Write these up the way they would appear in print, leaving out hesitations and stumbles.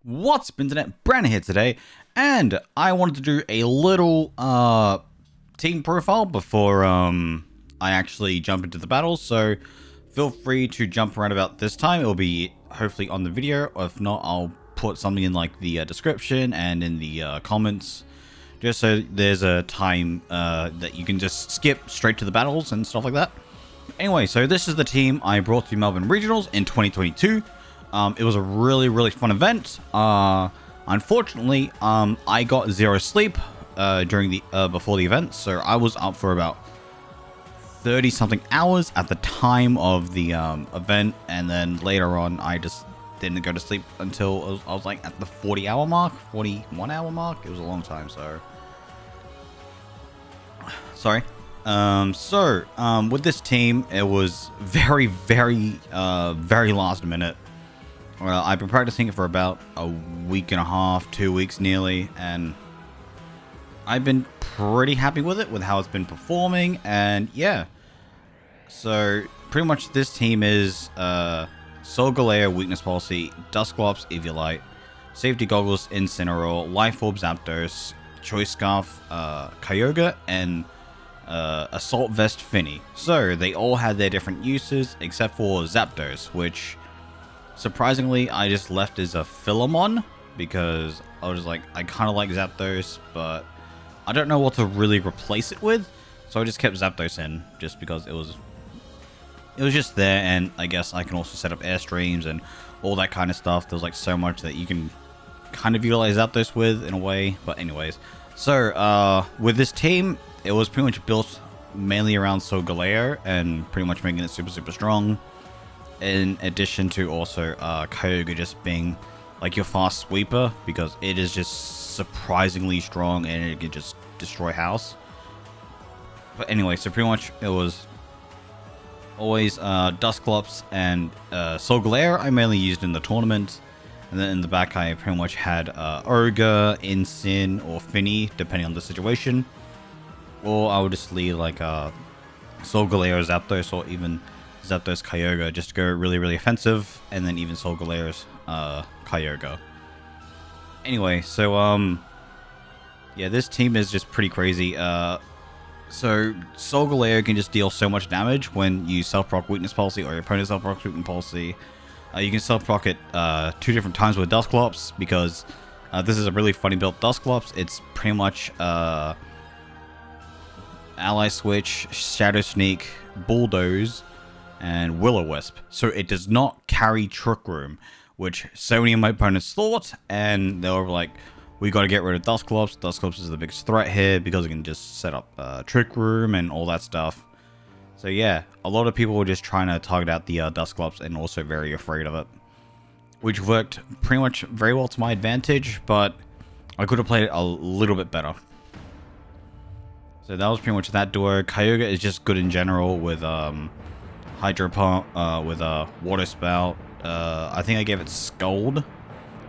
What's up, internet? Brandon here today, and I wanted to do a little team profile before I actually jump into the battles. So feel free to jump around about this time. It will be hopefully on the video, or if not, I'll put something in like the description and in the comments, just so there's a time that you can just skip straight to the battles and stuff like that. Anyway, so this is the team I brought to Melbourne Regionals in 2022. It was a really fun event. Unfortunately, I got zero sleep during the before the event, so I was up for about 30 something hours at the time of the event, and then later on I just didn't go to sleep until I was like at the 40-hour mark, 41-hour mark. It was a long time, so sorry. With this team, it was very last minute. Well, I've been practicing it for about a week and a half, 2 weeks nearly, and I've been pretty happy with it, with how it's been performing, and yeah. So, pretty much this team is Solgaleo, Weakness Policy, Dusclops, Eviolite, Safety Goggles, Incineroar, Life Orb, Zapdos, Choice Scarf, Kyogre, and Assault Vest, Finny. So, they all had their different uses, except for Zapdos, which surprisingly, I just left as a Philemon, because I was like, I kind of like Zapdos, but I don't know what to really replace it with, so I just kept Zapdos in, just because it was just there, and I guess I can also set up Airstreams and all that kind of stuff. There's like so much that you can kind of utilize Zapdos with, in a way, but anyways. So, with this team, it was pretty much built mainly around Solgaleo, and pretty much making it super strong. In addition to also Kyogre just being like your fast sweeper, because it is just surprisingly strong and it can just destroy house. But anyway, so pretty much it was always Dusclops and Solgaleo I mainly used in the tournament, and then in the back I pretty much had Ogre, Incin, or Finny, depending on the situation. Or I would just leave like Solgaleo, Zapdos, or even Zapdos, Kyogre, just to go really offensive, and then even Solgaleo's Kyogre. Anyway, so yeah, this team is just pretty crazy. So Solgaleo can just deal so much damage when you self-proc Weakness Policy, or your opponent self-proc Weakness Policy. You can self-proc it 2 different times with Dusclops, because this is a really funny built Dusclops. It's pretty much Ally Switch, Shadow Sneak, Bulldoze, and Will-O-Wisp, so it does not carry Trick Room, which so many of my opponents thought, and they were like, we got to get rid of Dusclops. Dusclops is the biggest threat here because it can just set up Trick Room and all that stuff. So yeah, a lot of people were just trying to target out the Dusclops, and also very afraid of it, which worked pretty much very well to my advantage, but I could have played it a little bit better. So that was pretty much that duo. Kyogre is just good in general with Hydro Pump, with Water Spout. I think I gave it Scald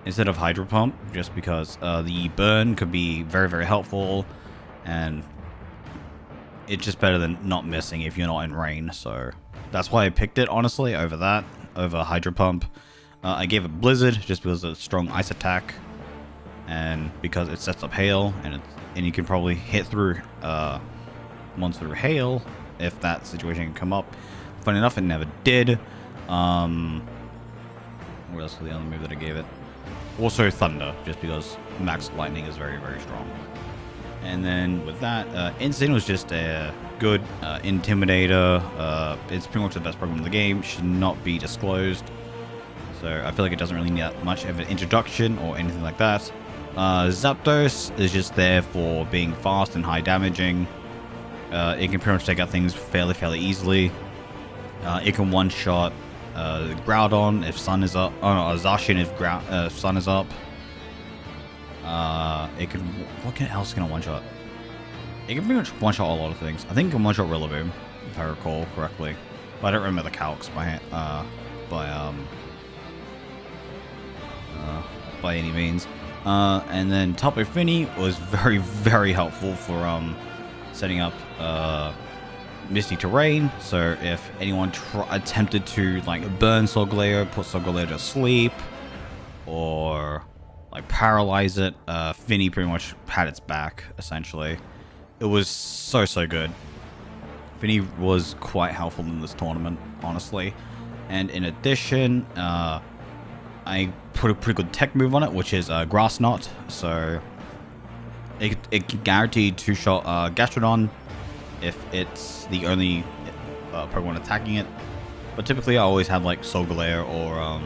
instead of Hydro Pump, just because the burn could be very helpful, and it's just better than not missing if you're not in rain. So that's why I picked it, honestly, over Hydro Pump. I gave it Blizzard just because of a strong ice attack, and because it sets up hail, and you can probably hit through once through hail if that situation can come up. Funny enough, it never did. What else was the other move that I gave it? Also Thunder, just because Max Lightning is very strong. And then with that, Incin was just a good Intimidator. It's pretty much the best Pokemon in the game. Should not be disclosed. So I feel like it doesn't really need that much of an introduction or anything like that. Zapdos is just there for being fast and high damaging. It can pretty much take out things fairly easily. It can one-shot Groudon if Sun is up. Oh no, Zacian if Sun is up. It can. What else can it one-shot? It can pretty much one-shot a lot of things. I think it can one-shot Rillaboom, if I recall correctly. But I don't remember the calcs by any means. And then Tapu Fini was very helpful for setting up Misty Terrain, so if anyone attempted to like burn Solgaleo, put Solgaleo to sleep, or like paralyze it. Finny pretty much had its back, essentially. It was so good. Finny was quite helpful in this tournament, honestly. And in addition, I put a pretty good tech move on it, which is Grass Knot. So it can guarantee 2-shot Gastrodon if it's the only Pokemon attacking it. But typically I always have like Solgaleo or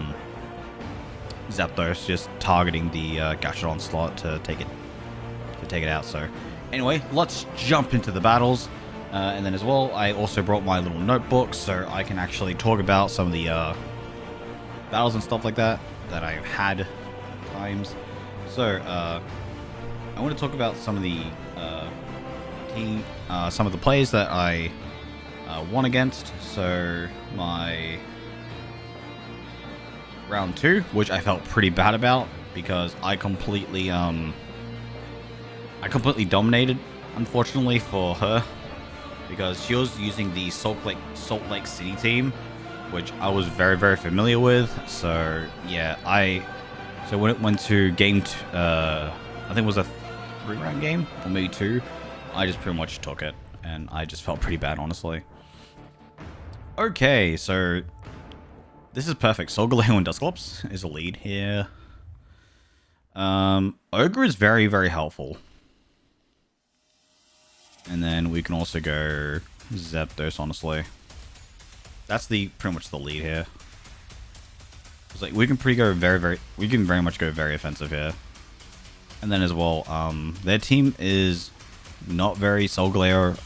Zapdos just targeting the Gastrodon slot to take it out. So anyway, let's jump into the battles. And then as well, I also brought my little notebook so I can actually talk about some of the battles and stuff like that I've had times. So I want to talk about some of the some of the plays that I won against. So my round 2, which I felt pretty bad about because I completely dominated, unfortunately for her, because she was using the Salt Lake City team, which I was very familiar with. So yeah, so when it went to game I think it was a 3-round game or maybe 2, I just pretty much took it and I just felt pretty bad, honestly. Okay, so this is perfect. Solgaleo and Dusclops is a lead here. Ogre is very helpful. And then we can also go Zapdos, honestly. That's pretty much the lead here. It's like we can very much go very offensive here. And then as well, their team is not very Solgaleo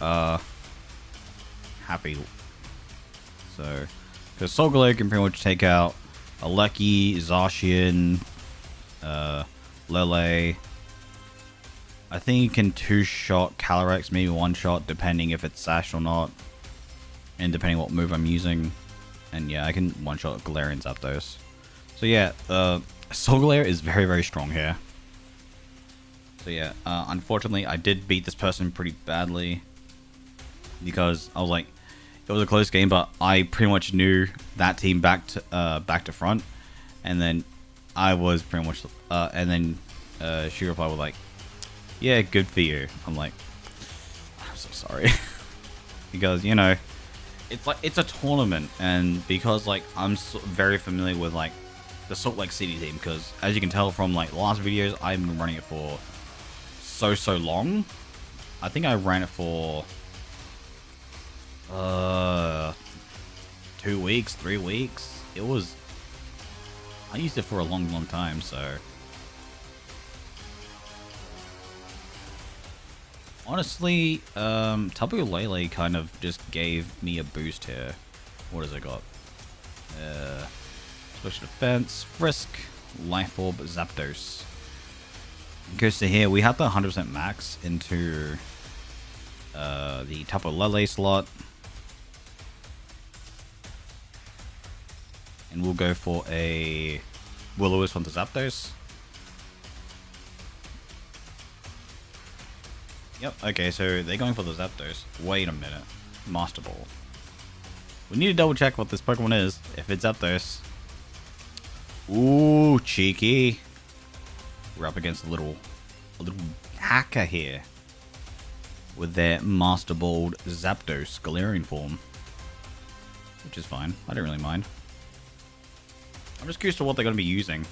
happy. So, because Solgaleo can pretty much take out Alecki, Zacian, Lele. I think you can 2-shot Calyrex, maybe 1-shot, depending if it's Sash or not. And depending what move I'm using. And yeah, I can 1-shot Galarian Zapdos. So yeah, Solgaleo is very strong here. So yeah, unfortunately, I did beat this person pretty badly. Because I was like, it was a close game, but I pretty much knew that team back to front. And then I was pretty much, and then she replied with like, yeah, good for you. I'm like, I'm so sorry. Because, you know, it's like, it's a tournament. And because, like, I'm very familiar with, like, the Salt Lake City team. Because, as you can tell from, like, the last videos, I've been running it for so long. I think I ran it for 2 weeks, 3 weeks. I used it for a long time, so... Honestly, Tapu Lele kind of just gave me a boost here. What has it got? Special Defense, Frisk, Life Orb, Zapdos. Okay, so here we have the 100% max into the Tapu Lele slot. And we'll go for a Will-O-Wisp onto Zapdos. Yep, okay, so they're going for the Zapdos. Wait a minute. Master Ball. We need to double check what this Pokemon is, if it's Zapdos. Ooh, cheeky. We're up against a little hacker here. With their Master Balled Zapdos Galarian form. Which is fine. I don't really mind. I'm just curious to what they're going to be using.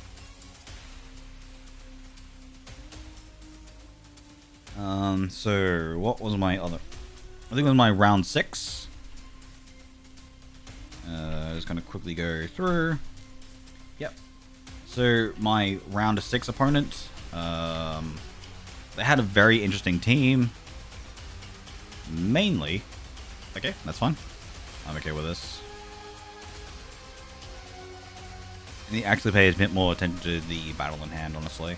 So what was my other? I think it was my round 6. Just gonna quickly go through. Yep. So my round 6 opponent, they had a very interesting team. Mainly, okay, that's fine. I'm okay with this. And he actually pays a bit more attention to the battle in hand, honestly.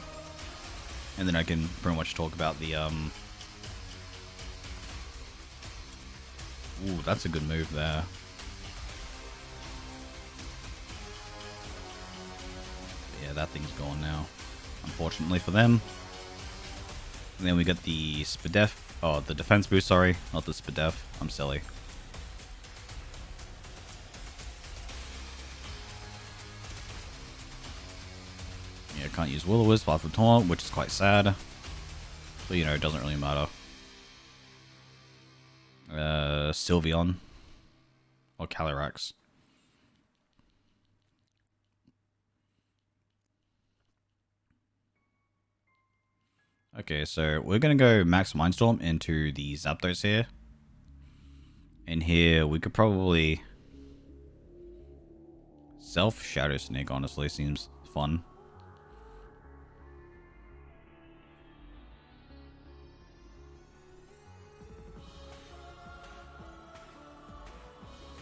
And then I can pretty much talk about the, Ooh, that's a good move there. Yeah, that thing's gone now. Unfortunately for them. And then we got the Spadef. Oh, the defense boost, sorry. Not the Spadef. I'm silly. can't use Will-O-Wisp after Taunt, which is quite sad. But, you know, it doesn't really matter. Sylveon. Or Calyrex. Okay, so we're going to go Max Mindstorm into the Zapdos here. In here, we could probably... Shadow Sneak, honestly, seems fun.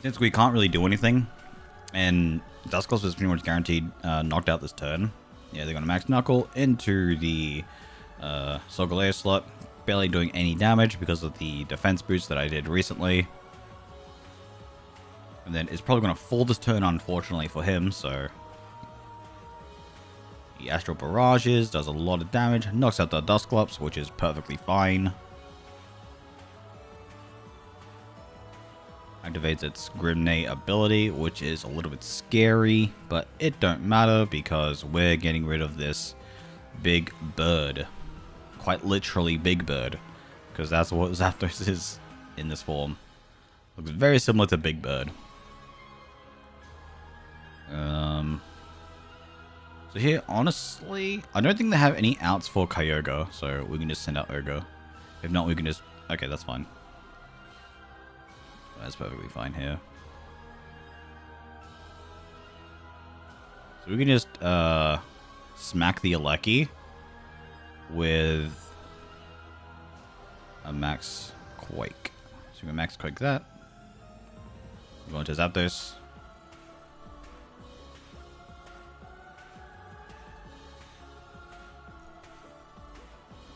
Since we can't really do anything, and Dusclops is pretty much guaranteed knocked out this turn. Yeah, they're going to Max Knuckle into the Solgaleo slot, barely doing any damage because of the defense boost that I did recently. And then it's probably going to fall this turn, unfortunately, for him, so... He Astral Barrages, does a lot of damage, knocks out the Dusclops, which is perfectly fine. Activates its Grimnate ability, which is a little bit scary, but it don't matter because we're getting rid of this big bird. Quite literally big bird, because that's what Zapdos is in this form. Looks very similar to Big Bird. So here, honestly, I don't think they have any outs for Kyogre, so we can just send out Urgo. If not, we can just... Okay, that's fine. That's perfectly fine here. So we can just smack the Alecki with a Max Quake. So we can Max Quake that. Go into Zapdos.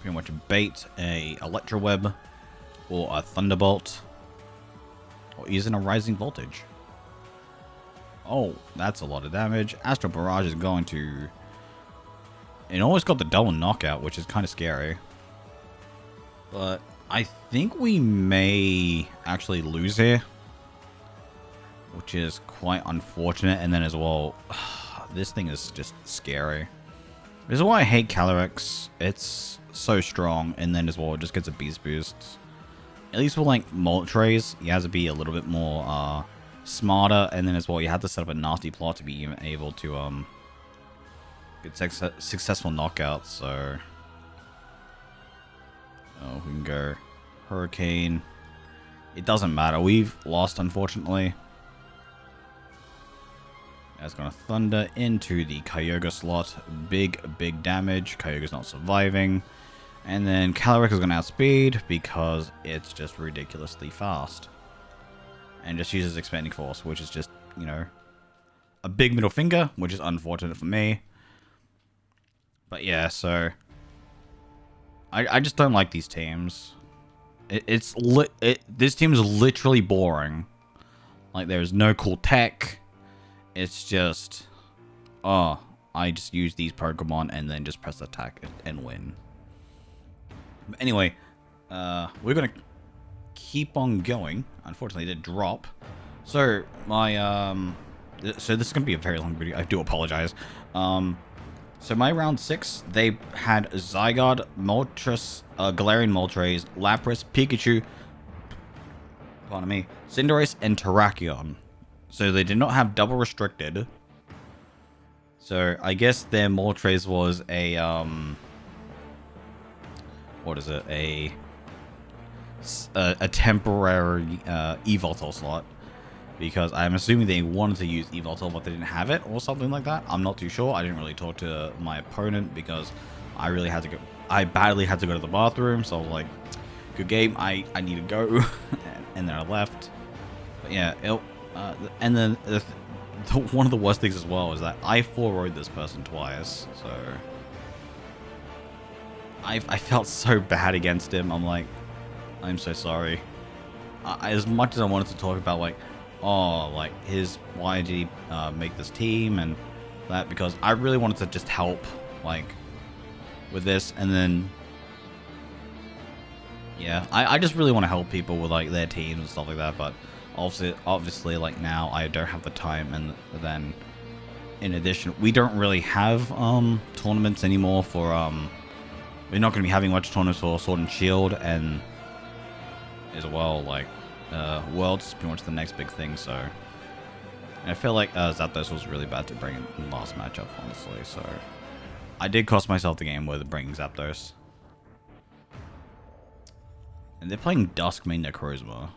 Pretty much bait a Electro Web or a Thunderbolt. Or using a Rising Voltage. Oh, that's a lot of damage. Astral Barrage is going to... It almost got the double knockout, which is kind of scary. But I think we may actually lose here. Which is quite unfortunate. And then as well, this thing is just scary. This is why I hate Calyrex. It's so strong. And then as well, it just gets a Beast Boost. At least with like Moltres, you have to be a little bit more smarter. And then as well, you have to set up a nasty plot to be even able to get successful knockouts. So, oh, we can go Hurricane. It doesn't matter. We've lost, unfortunately. That's going to Thunder into the Kyogre slot. Big damage. Kyogre's not surviving. And then Calyrex is going to outspeed because it's just ridiculously fast. And just uses Expanding Force, which is just, you know, a big middle finger, which is unfortunate for me. But yeah, so... I just don't like these teams. This team is literally boring. Like, there's no cool tech. It's just... Oh, I just use these Pokemon and then just press attack and win. But anyway, we're going to keep on going. Unfortunately, it did drop. So, my... So this is going to be a very long video. I do apologize. So my round 6, they had Zygarde, Moltres, Galarian Moltres, Lapras, Pikachu, pardon me, Cinderace, and Terrakion. So they did not have double restricted. So I guess their Moltres was a, what is it, a temporary Evoltal slot. Because I'm assuming they wanted to use Evoltal, but they didn't have it, or something like that. I'm not too sure. I didn't really talk to my opponent because I really had to go. I badly had to go to the bathroom, so I was like, "Good game. I need to go," and then I left. But yeah, and then one of the worst things as well is that I 4-0'd this person twice, so I felt so bad against him. I'm like, I'm so sorry. As much as I wanted to talk about like. Oh, like why did he make this team and that, because I really wanted to just help like with this, and then yeah, I just really want to help people with like their teams and stuff like that, but obviously like now I don't have the time, and then in addition, we don't really have tournaments anymore for we're not going to be having much tournaments for Sword and Shield, and as well like Worlds is pretty much the next big thing. So and I feel like Zapdos was really bad to bring in last matchup, honestly. So I did cost myself the game with bringing Zapdos. And they're playing Duskmane Necrozma.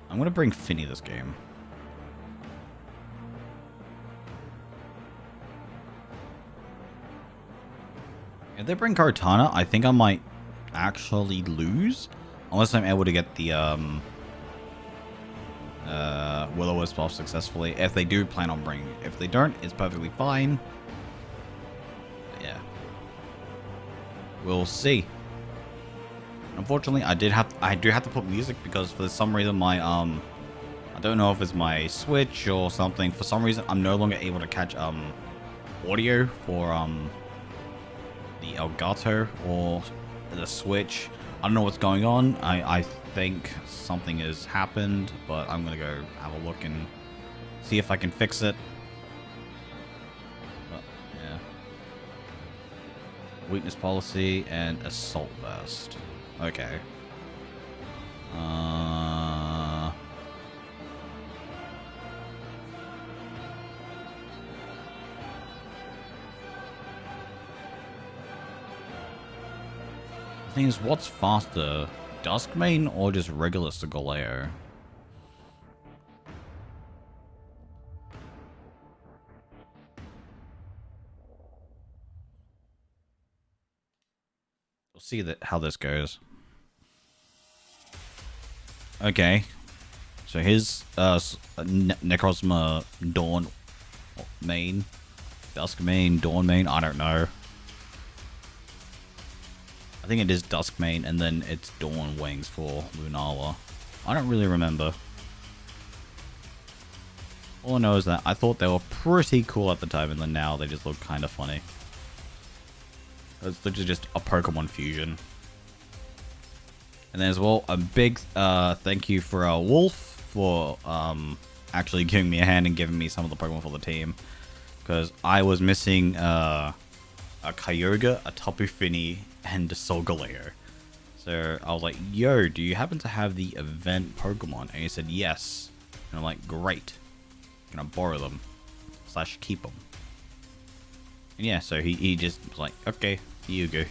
I'm going to bring Finny this game. If they bring Kartana, I think I might actually lose. Unless I'm able to get the Will-O-Wisp off successfully. If they do plan on bringing it. If they don't, it's perfectly fine. But yeah. We'll see. Unfortunately, I do have to put music because for some reason my I don't know if it's my Switch or something. For some reason, I'm no longer able to catch audio for the Elgato or the Switch. I don't know what's going on. I think something has happened, but I'm gonna go have a look and see if I can fix it. But yeah, weakness policy and assault vest. Okay. The thing is, what's faster, Duskmane or just regular Solgaleo? We'll see how this goes. Okay, so his Necrozma Dawn main, Duskmane, Dawn main, I don't know. I think it is Duskmane, and then it's Dawn Wings for Lunala. I don't really remember. All I know is that I thought they were pretty cool at the time, and then now they just look kind of funny. It's literally just a Pokemon fusion. And then as well, a big thank you for Wolf for actually giving me a hand and giving me some of the Pokemon for the team. Because I was missing a Kyogre, a Tapu Fini, and a Solgaleo. So I was like, yo, do you happen to have the event Pokemon? And he said, yes. And I'm like, great. I'm gonna borrow them. / keep them. And yeah, so he just was like, okay, here you go.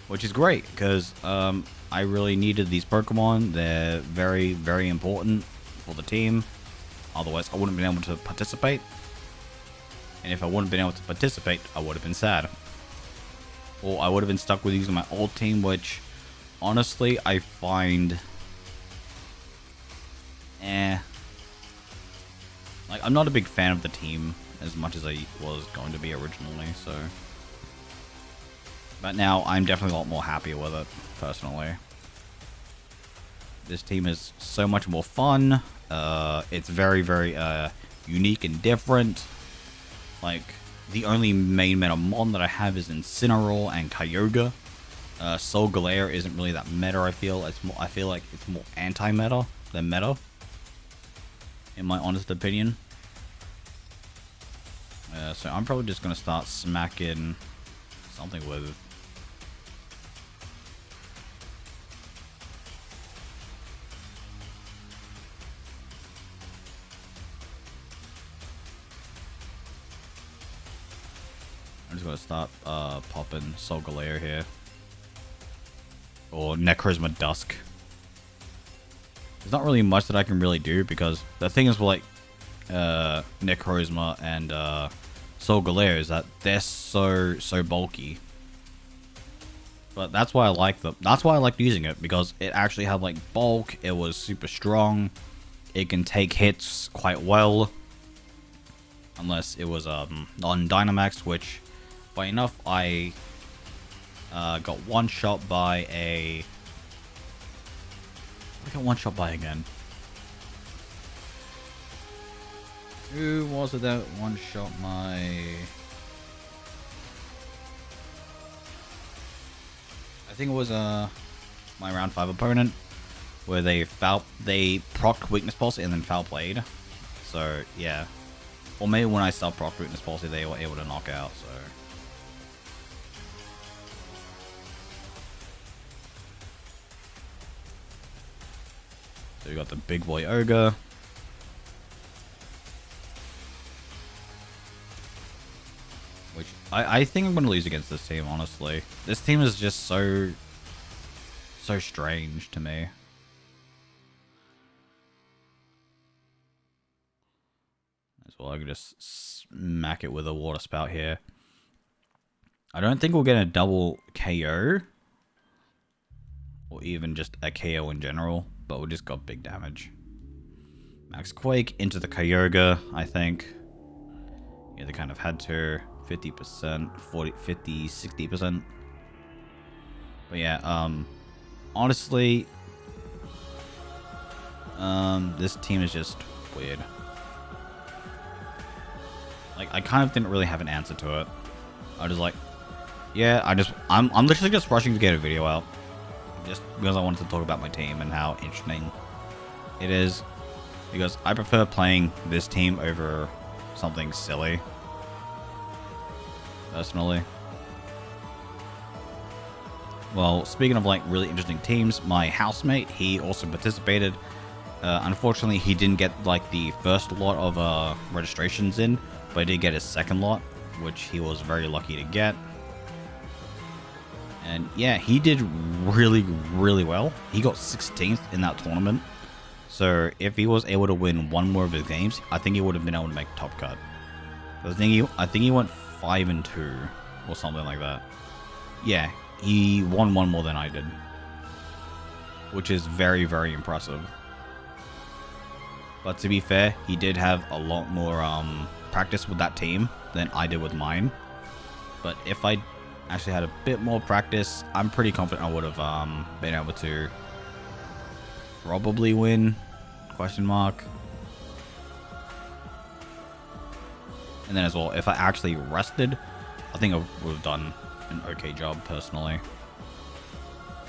Which is great, because I really needed these Pokemon. They're very, very important for the team. Otherwise, I wouldn't have been able to participate. And if I wouldn't have been able to participate, I would have been sad. Or I would have been stuck with using my old team, which, honestly, I find... Like, I'm not a big fan of the team as much as I was going to be originally, so... But now, I'm definitely a lot more happier with it, personally. This team is so much more fun. It's very, very unique and different. Like, the only main meta mon that I have is Incineroar and Kyogre. Solgaleo isn't really that meta, I feel. I feel like it's more anti-meta than meta. In my honest opinion. So I'm probably just going to start smacking something with... I'm just going to start popping Solgaleo here. Or Necrozma Dusk. There's not really much that I can really do, because the thing is with like Necrozma and Solgaleo is that they're so bulky. But that's why I like them. That's why I liked using it, because it actually had like bulk. It was super strong. It can take hits quite well. Unless it was on Dynamax, which by enough I got one shot by a... I got one shot by again. Who was it that one shot my... I think it was my round 5 opponent, where they procced weakness pulse and then foul played. So yeah, Or maybe when I stopped proc root in this policy, they were able to knock out, so. So we got the big boy ogre. Which I think I'm gonna lose against this team, honestly. This team is just so strange to me. As well, I can just smack it with a water spout here. I don't think we'll get a double KO. Or even just a KO in general. But we just got big damage. Max Quake into the Kyogre, I think. Yeah, they kind of had to. 50%, 40, 50, 60%. But yeah, honestly, this team is just weird. Like, I kind of didn't really have an answer to it. I was like, yeah, I'm literally just rushing to get a video out. Just because I wanted to talk about my team and how interesting it is. Because I prefer playing this team over something silly. Personally. Well, speaking of like really interesting teams, my housemate, he also participated. Unfortunately, he didn't get like the first lot of registrations in, but he did get his second lot, which he was very lucky to get. And yeah, he did really, really well. He got 16th in that tournament. So if he was able to win one more of his games, I think he would have been able to make top cut. I think he went 5-2 or something like that. Yeah, he won one more than I did, which is very, very impressive. But to be fair, he did have a lot more practice with that team than I did with mine. But if I actually had a bit more practice, I'm pretty confident I would have been able to probably win, question mark. And then as well, if I actually rested, I think I would have done an okay job personally.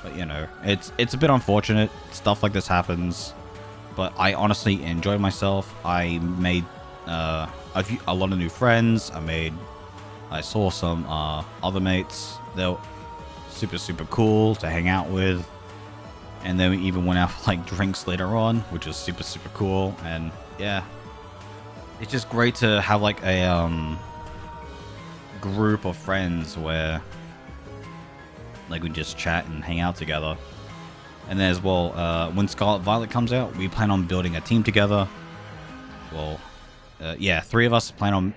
But you know, it's a bit unfortunate. Stuff like this happens. But I honestly enjoyed myself. I made a lot of new friends. I saw some other mates. They were super, super cool to hang out with. And then we even went out for like drinks later on, which was super, super cool. And yeah. It's just great to have like a group of friends where like we just chat and hang out together. And then as well, when Scarlet Violet comes out, we plan on building a team together. Well, yeah, 3 of us plan on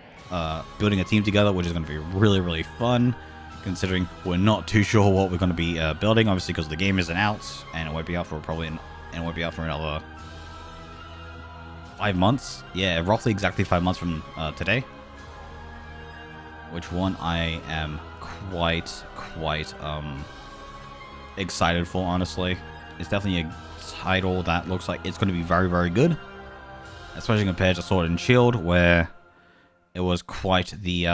building a team together, which is going to be really, really fun, considering we're not too sure what we're going to be building, obviously because the game isn't out, and it won't be out for another 5 months. Yeah, roughly exactly 5 months from today. Which one I am quite excited for, honestly. It's definitely a title that looks like it's going to be very, very good. Especially compared to Sword and Shield, where it was quite the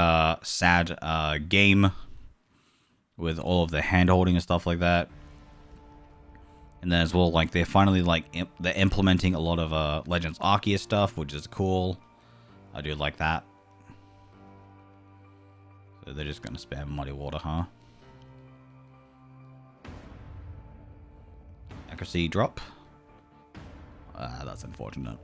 sad game with all of the hand-holding and stuff like that. And then as well, like, they're finally, like, they're implementing a lot of Legends Arceus stuff, which is cool. I do like that. So they're just going to spam Muddy Water, huh? Accuracy drop. That's unfortunate.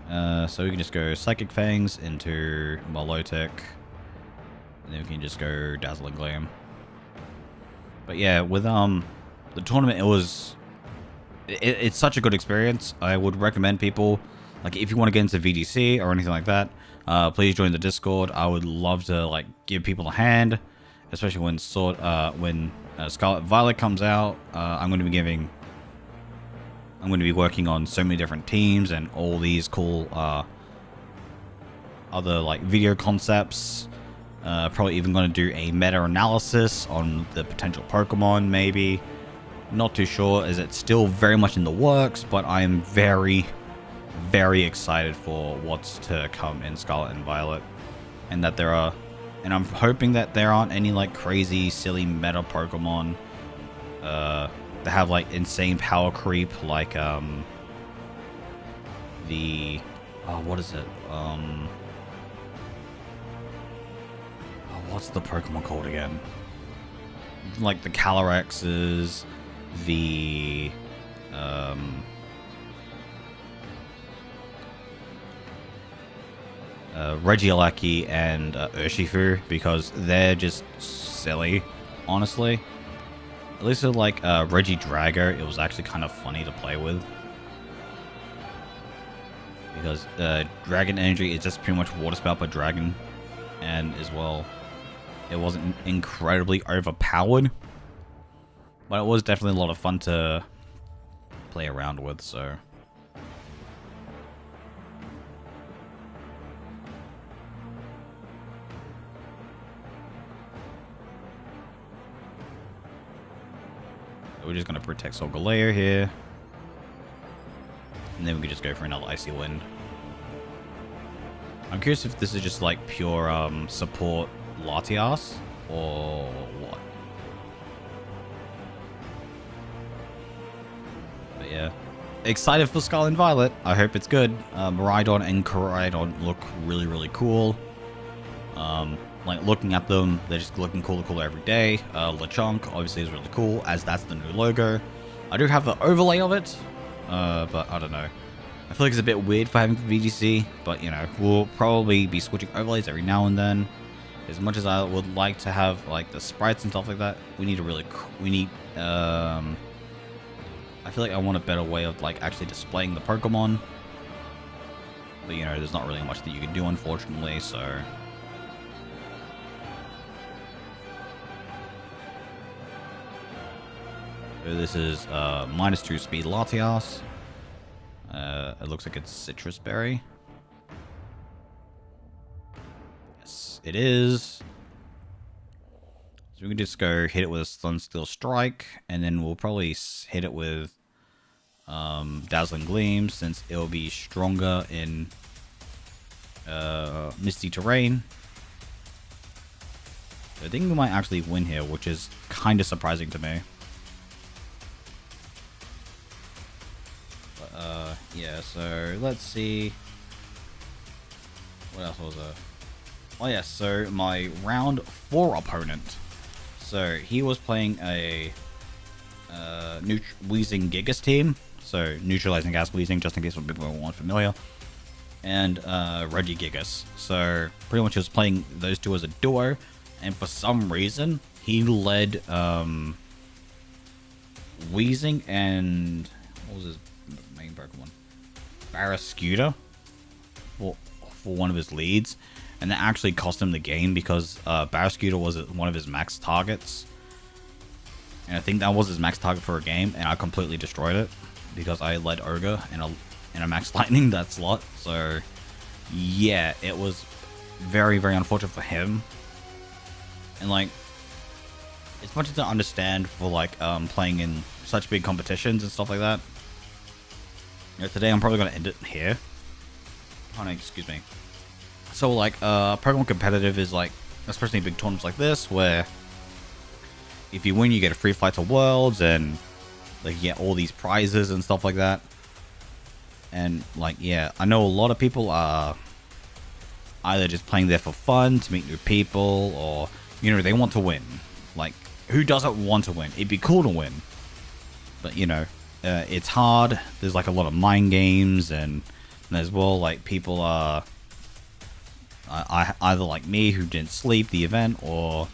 So we can just go Psychic Fangs into Milotic. And then we can just go Dazzling Gleam. But yeah, with the tournament, it's such a good experience. I would recommend people, like, if you want to get into VGC or anything like that, please join the Discord. I would love to like give people a hand, especially when Scarlet Violet comes out. I'm going to be working on so many different teams and all these cool other like video concepts. Probably even going to do a meta-analysis on the potential Pokemon, maybe. Not too sure, as it's still very much in the works, but I am very, very excited for what's to come in Scarlet and Violet. And I'm hoping that there aren't any like crazy, silly meta Pokemon that have like insane power creep, like the Oh, what is it? What's the Pokemon called again? Like the Calyrexes, the Regieleki and Urshifu, because they're just silly, honestly. At least with like Regidrago, it was actually kind of funny to play with. Because Dragon Energy is just pretty much water spout by Dragon. And as well, it wasn't incredibly overpowered. But it was definitely a lot of fun to play around with, so... We're just going to protect Solgaleo here. And then we can just go for another Icy Wind. I'm curious if this is just like pure support Latias or what. But yeah. Excited for Scarlet and Violet. I hope it's good. Miraidon and Koraidon look really, really cool. Like looking at them, they're just looking cooler every day. Lechonk obviously is really cool, as that's the new logo. I do have the overlay of it, but I don't know. I feel like it's a bit weird for having VGC, but you know, we'll probably be switching overlays every now and then. As much as I would like to have like the sprites and stuff like that, we need I feel like I want a better way of like actually displaying the Pokemon. But you know, there's not really much that you can do, unfortunately, so... This is -2 speed Latias. It looks like it's Citrus Berry. Yes, it is. So we can just go hit it with a Sunsteel Strike, and then we'll probably hit it with Dazzling Gleam, since it'll be stronger in Misty Terrain. So I think we might actually win here, which is kind of surprising to me. Yeah, so let's see. What else was there? Oh yeah, so my round 4 opponent. So he was playing a Weezing Gigas team. So neutralizing gas Weezing, just in case people aren't familiar. And Regigigas. So pretty much he was playing those two as a duo. And for some reason, he led Weezing and... what was his main Pokemon? Barrascuda for one of his leads, and that actually cost him the game because Barrascuda was one of his max targets, and I think that was his max target for a game, and I completely destroyed it because I led Ogre in a max lightning that slot. So yeah, it was very, very unfortunate for him. And like, as much as I understand for like playing in such big competitions and stuff like that, you know, today I'm probably going to end it here. Oh no, excuse me. So like, Pokemon competitive is like, especially in big tournaments like this, where if you win, you get a free flight to Worlds, and like you get all these prizes and stuff like that. And like, yeah, I know a lot of people are either just playing there for fun, to meet new people, or, you know, they want to win. Like, who doesn't want to win? It'd be cool to win. But, you know, it's hard. There's like a lot of mind games, and as well, like, people are either like me, who didn't sleep the event, or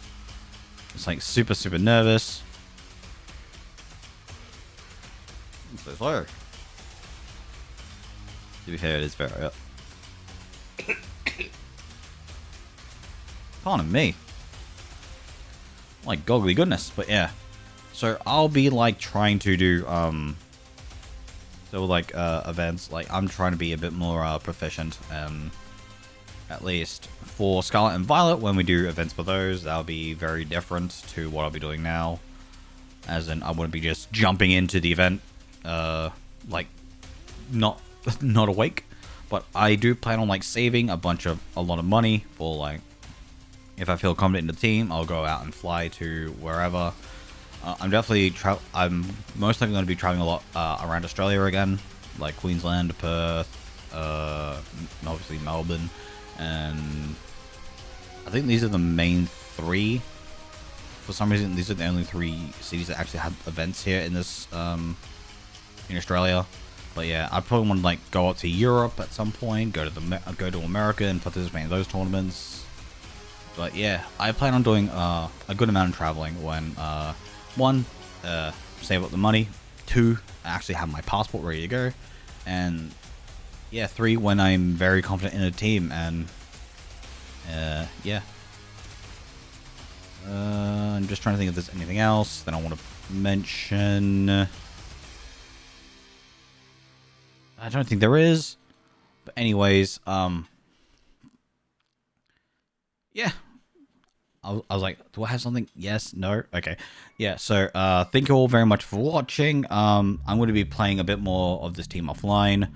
it's like super nervous. I'm so sorry. To be fair, it is very up. Pardon me. My goggly goodness. But yeah, so I'll be like trying to do events. Like, I'm trying to be a bit more proficient, at least for Scarlet and Violet. When we do events for those, that'll be very different to what I'll be doing now, as in I wouldn't be just jumping into the event like not awake. But I do plan on like saving a lot of money for, like, if I feel confident in the team, I'll go out and fly to wherever. I'm most likely going to be traveling a lot around Australia again, like Queensland, Perth, obviously Melbourne, and I think these are the main three. For some reason, these are the only three cities that actually have events here in this, in Australia. But yeah, I probably want to like go up to Europe at some point, go to America and participate in those tournaments. But yeah, I plan on doing a good amount of traveling when one, save up the money, two, actually have my passport ready to go, and yeah, three, when I'm very confident in a team. And yeah. I'm just trying to think if there's anything else that I want to mention. I don't think there is. But anyways, yeah. I was like, do I have something? Yes, no, okay. Yeah, so thank you all very much for watching. I'm going to be playing a bit more of this team offline.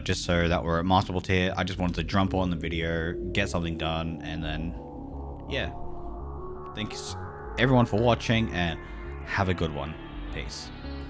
Just so that we're at Masterable tier. I just wanted to jump on the video, get something done, and then, yeah. Thanks everyone for watching, and have a good one. Peace.